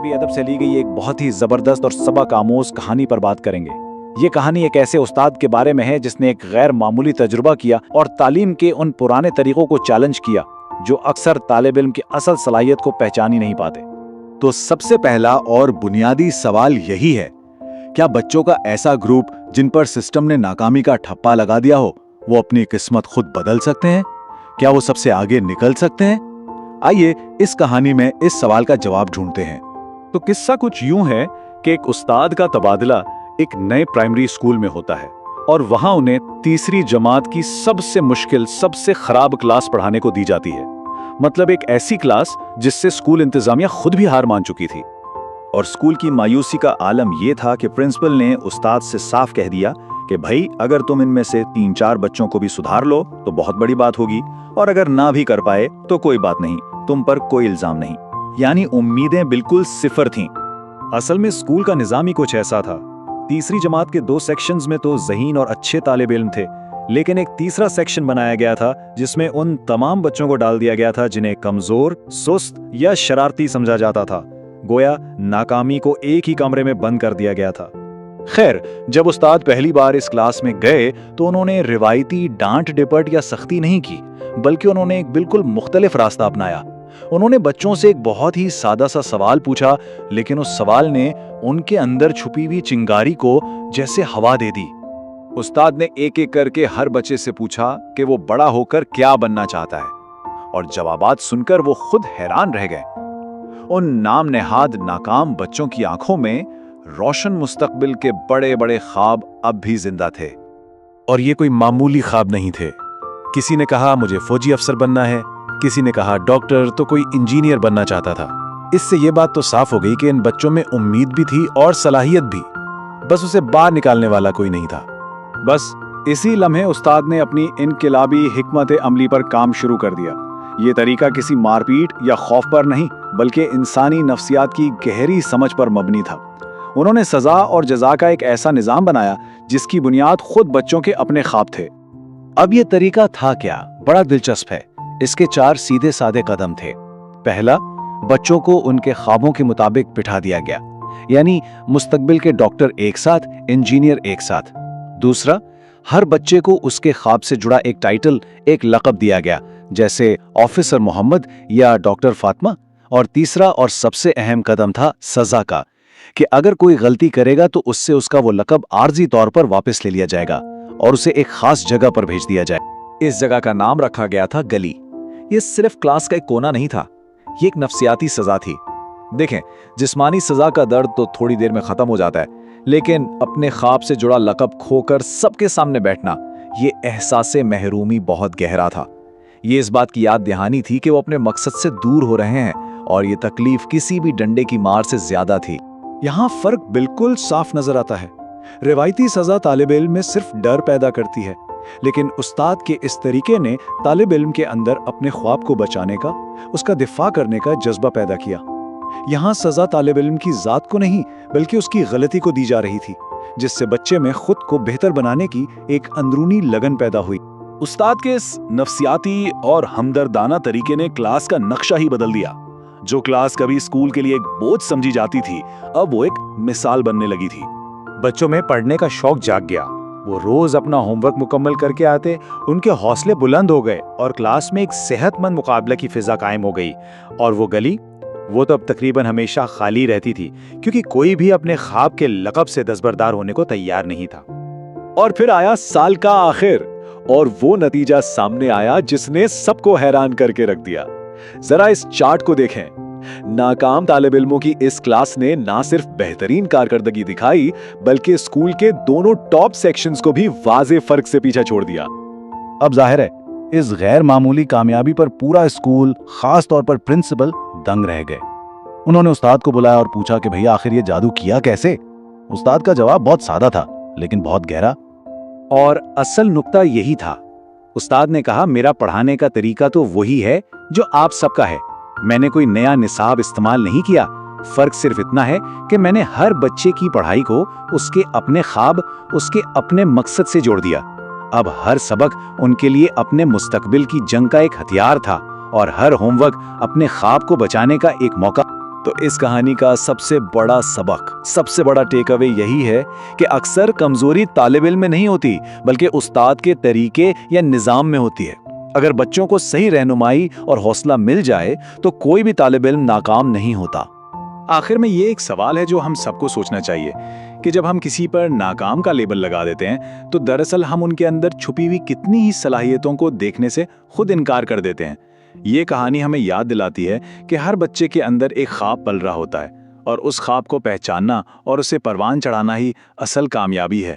ادبی ادب سے لی گئی ایک بہت ہی زبردست اور سبق آموز کہانی پر بات کریں گے۔ یہ کہانی ایک ایسے استاد کے بارے میں ہے جس نے ایک غیر معمولی تجربہ کیا اور تعلیم کے ان پرانے طریقوں کو چیلنج کیا جو اکثر طالب علم کی اصل صلاحیت کو پہچان ہی نہیں پاتے۔ تو سب سے پہلا اور بنیادی سوال یہی ہے، کیا بچوں کا ایسا گروپ جن پر سسٹم نے ناکامی کا ٹھپا لگا دیا ہو وہ اپنی قسمت خود بدل سکتے ہیں؟ کیا وہ سب سے آگے نکل سکتے ہیں؟ آئیے اس کہانی میں اس سوال کا جواب ڈھونڈتے ہیں۔ تو قصہ کچھ یوں ہے کہ ایک استاد کا تبادلہ ایک نئے پرائمری اسکول میں ہوتا ہے اور وہاں انہیں تیسری جماعت کی سب سے مشکل، سب سے خراب کلاس پڑھانے کو دی جاتی ہے۔ مطلب ایک ایسی کلاس جس سے اسکول انتظامیہ خود بھی ہار مان چکی تھی۔ اور اسکول کی مایوسی کا عالم یہ تھا کہ پرنسپل نے استاد سے صاف کہہ دیا کہ بھائی اگر تم ان میں سے 3-4 بچوں کو بھی سدھار لو تو بہت بڑی بات ہوگی، اور اگر نہ بھی کر پائے تو کوئی بات نہیں، تم پر کوئی الزام نہیں۔ یعنی امیدیں بالکل صفر تھیں۔ اصل میں اسکول کا نظام ہی کچھ ایسا تھا۔ تیسری جماعت کے 2 سیکشنز میں تو ذہین اور اچھے طالب علم تھے، لیکن ایک تیسرا سیکشن بنایا گیا تھا جس میں ان تمام بچوں کو ڈال دیا گیا تھا جنہیں کمزور، سست یا شرارتی سمجھا جاتا تھا۔ گویا ناکامی کو ایک ہی کمرے میں بند کر دیا گیا تھا۔ خیر، جب استاد پہلی بار اس کلاس میں گئے تو انہوں نے روایتی ڈانٹ ڈپٹ یا سختی نہیں کی، بلکہ انہوں نے ایک بالکل مختلف راستہ اپنایا۔ انہوں نے بچوں سے ایک بہت ہی سادہ سا سوال پوچھا، لیکن اس سوال نے ان کے اندر چھپی ہوئی چنگاری کو جیسے ہوا دے دی۔ استاد نے ایک ایک کر کے ہر بچے سے پوچھا کہ وہ بڑا ہو کر کیا بننا چاہتا ہے، اور جوابات سن کر وہ خود حیران رہ گئے۔ ان نام نہاد ناکام بچوں کی آنکھوں میں روشن مستقبل کے بڑے بڑے خواب اب بھی زندہ تھے۔ اور یہ کوئی معمولی خواب نہیں تھے۔ کسی نے کہا مجھے فوجی افسر بننا ہے، کسی نے کہا ڈاکٹر، تو کوئی انجینئر بننا چاہتا تھا۔ اس سے یہ بات تو صاف ہو گئی کہ ان بچوں میں امید بھی تھی اور صلاحیت بھی، بس اسے باہر نکالنے والا کوئی نہیں تھا۔ بس اسی لمحے استاد نے اپنی انقلابی حکمت عملی پر کام شروع کر دیا۔ یہ طریقہ کسی مار پیٹ یا خوف پر نہیں، بلکہ انسانی نفسیات کی گہری سمجھ پر مبنی تھا۔ انہوں نے سزا اور جزا کا ایک ایسا نظام بنایا جس کی بنیاد خود بچوں کے اپنے خواب تھے۔ اب یہ طریقہ تھا کیا؟ بڑا دلچسپ ہے۔ اس کے 4 سیدھے سادے قدم تھے۔ پہلا، بچوں کو ان کے خوابوں کے مطابق بٹھا دیا گیا، یعنی مستقبل کے ڈاکٹر ایک ساتھ، انجینئر ایک ساتھ۔ دوسرا، ہر بچے کو اس کے خواب سے جڑا ایک ٹائٹل، ایک لقب دیا گیا، جیسے آفیسر محمد یا ڈاکٹر فاطمہ۔ اور تیسرا اور سب سے اہم قدم تھا سزا کا، کہ اگر کوئی غلطی کرے گا تو اس سے اس کا وہ لقب عارضی طور پر واپس لے لیا جائے گا اور اسے ایک خاص جگہ پر بھیج دیا جائے۔ اس جگہ کا نام رکھا گیا تھا گلی۔ یہ صرف کلاس کا ایک کونا نہیں تھا، یہ ایک نفسیاتی سزا تھی۔ دیکھیں، جسمانی سزا کا درد تو تھوڑی دیر میں ختم ہو جاتا ہے، لیکن اپنے خواب سے جڑا لقب کھو کر سب کے سامنے بیٹھنا، یہ احساس محرومی بہت گہرا تھا۔ یہ اس بات کی یاد دہانی تھی کہ وہ اپنے مقصد سے دور ہو رہے ہیں، اور یہ تکلیف کسی بھی ڈنڈے کی مار سے زیادہ تھی۔ یہاں فرق بالکل صاف نظر آتا ہے۔ روایتی سزا طالب علم میں صرف ڈر پیدا کرتی ہے، لیکن استاد کے اس طریقے نے طالب علم کے اندر اپنے خواب کو بچانے کا، اس کا دفاع کرنے کا جذبہ پیدا کیا۔ یہاں سزا طالب علم کی ذات کو نہیں بلکہ اس کی غلطی کو دی جا رہی تھی، جس سے بچے میں خود کو بہتر بنانے کی ایک اندرونی لگن پیدا ہوئی۔ استاد کے اس نفسیاتی اور ہمدردانہ طریقے نے کلاس کا نقشہ ہی بدل دیا۔ جو کلاس کبھی اسکول کے لیے ایک بوجھ سمجھی جاتی تھی، اب وہ ایک مثال بننے لگی تھی۔ بچوں میں پڑھنے کا شوق جاگ گیا۔ وہ روز اپنا ہوم ورک مکمل کر کے آتے، ان کے حوصلے بلند ہو گئے اور کلاس میں ایک صحت مند مقابلہ کی فضا قائم ہو گئی۔ اور وہ گلی، وہ تو اب تقریباً ہمیشہ خالی رہتی تھی، کیونکہ کوئی بھی اپنے خواب کے لقب سے دستبردار ہونے کو تیار نہیں تھا۔ اور پھر آیا سال کا آخر، اور وہ نتیجہ سامنے آیا جس نے سب کو حیران کر کے رکھ دیا۔ ذرا اس چارٹ کو دیکھیں۔ ناکام طالب علموں کی اس کلاس نے نہ صرف بہترین کارکردگی دکھائی، بلکہ اسکول کے دونوں ٹاپ سیکشنز کو بھی واضح فرق سے پیچھے چھوڑ دیا۔ اب ظاہر ہے اس غیر معمولی کامیابی پر پورا اسکول، خاص طور پر پرنسپل، دنگ رہ گئے۔ انہوں نے استاد کو بلایا اور پوچھا کہ بھئی آخر یہ جادو کیا کیسے؟ استاد کا جواب بہت سادہ تھا لیکن بہت گہرا۔ اور اصل نقطہ یہی تھا۔ استاد نے کہا، میرا پڑھانے کا طریقہ تو وہی ہے جو آپ سب کا ہے۔ میں نے کوئی نیا نصاب استعمال نہیں کیا۔ فرق صرف اتنا ہے کہ میں نے ہر بچے کی پڑھائی کو اس کے اپنے خواب، اس کے اپنے مقصد سے جوڑ دیا۔ اب ہر سبق ان کے لیے اپنے مستقبل کی جنگ کا ایک ہتھیار تھا، اور ہر ہوم ورک اپنے خواب کو بچانے کا ایک موقع۔ تو اس کہانی کا سب سے بڑا سبق، سب سے بڑا ٹیک اوے یہی ہے کہ اکثر کمزوری طالب علم میں نہیں ہوتی بلکہ استاد کے طریقے یا نظام میں ہوتی ہے۔ اگر بچوں کو صحیح رہنمائی اور حوصلہ مل جائے تو کوئی بھی طالب علم ناکام نہیں ہوتا۔ آخر میں یہ ایک سوال ہے جو ہم سب کو سوچنا چاہیے کہ جب ہم کسی پر ناکام کا لیبل لگا دیتے ہیں تو دراصل ہم ان کے اندر چھپی ہوئی کتنی ہی صلاحیتوں کو دیکھنے سے خود انکار کر دیتے ہیں۔ یہ کہانی ہمیں یاد دلاتی ہے کہ ہر بچے کے اندر ایک خواب پل رہا ہوتا ہے اور اس خواب کو پہچاننا اور اسے پروان چڑھانا ہی اصل کامیابی ہے۔